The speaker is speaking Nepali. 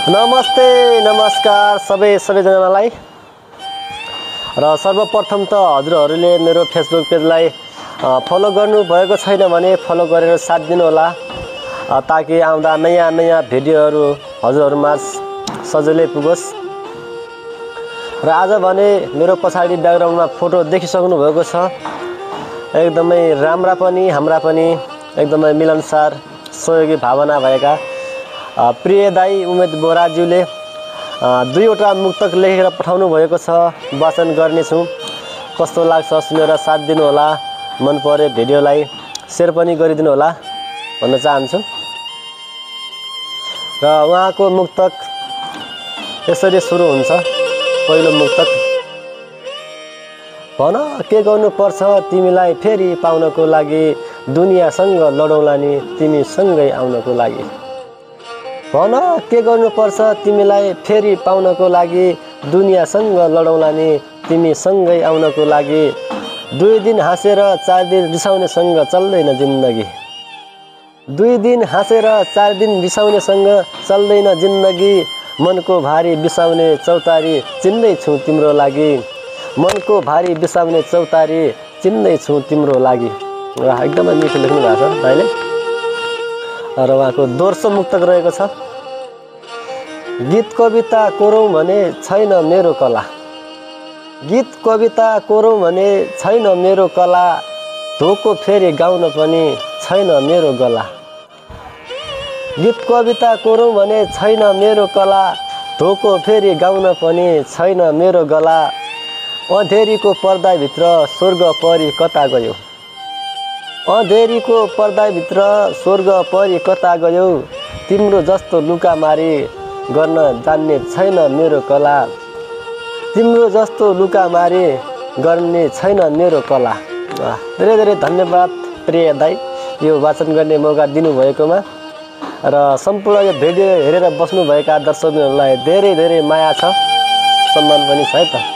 नमस्ते नमस्कार सबैजनालाई र सर्वप्रथम त हजुरहरूले मेरो फेसबुक पेजलाई फलो गर्नु भएको छैन भने फलो गरेर साथ दिनु होला ताकि आउँदा नयाँ भिडियोहरू हजुरहरुमा सजिलै पुगोस्। र आज भने मेरो पछाडी ब्याकग्राउन्डमा फोटो देखिसक्नु भएको छ। एकदमै राम्रा पनि हाम्रा पनि एकदमै मिलनसार सहयोगी भावना भएका प्रिय दाई उमेद बोराज्यूले दुईवटा मुक्तक लेखेर पठाउनु भएको छ। वाचन गर्नेछु, कस्तो लाग्छ सुनेर साथ दिनु होला। मन परे भिडियोलाई शेयर पनि गरिदिनु होला भन्न चाहन्छु। र उहाँको मुक्तक यसरी सुरु हुन्छ। पहिलो मुक्तक, भन के गर्नु पर्छ तिमीलाई फेरि पाउनको लागि, दुनियासँग लडौँला नि तिमी सँगै आउनको लागि। भन के गर्नु पर्छ तिमीलाई फेरि पाउनको लागि, दुनियासँग लडौँला नि तिमी सँगै आउनको लागि। 2 दिन हाँसेर 4 दिन रिसाउनेसँग चल्दैन जिन्दगी। 2 दिन हाँसेर 4 दिन रिसाउनेसँग चल्दैन जिन्दगी। मनको भारी बिसाउने चौतारी चिन्दै छु तिम्रो लागि। मनको भारी बिसाउने चौतारी चिन्दै छु तिम्रो लागि। एकदमै मिठो लेख्नु भएको छ दाइले। र उहाँको दोस्रो मुक्तक रहेको छ, गीत कविता कोरौँ भने छैन मेरो कला। गीत कविता कोरौँ भने छैन मेरो कला, धोको फेरि गाउन पनि छैन मेरो गला। गीत कविता कोरौँ भने छैन मेरो कला, धोको फेरि गाउन पनि छैन मेरो गला। अँधेरीको पर्दाभित्र स्वर्ग परी कता गयो। अँधेरीको पर्दाभित्र स्वर्ग परी कता गयो। तिम्रो जस्तो लुकामारी गर्न जान्ने छैन मेरो कला। तिम्रो जस्तो लुकामारी गर्ने छैन मेरो कला। धेरै धेरै धन्यवाद प्रिय दाई यो वाचन गर्ने मौका दिनुभएकोमा। र सम्पूर्ण यो भिडियो हेरेर बस्नुभएका दर्शकहरूलाई धेरै धेरै माया छ, सम्मान पनि छ है त।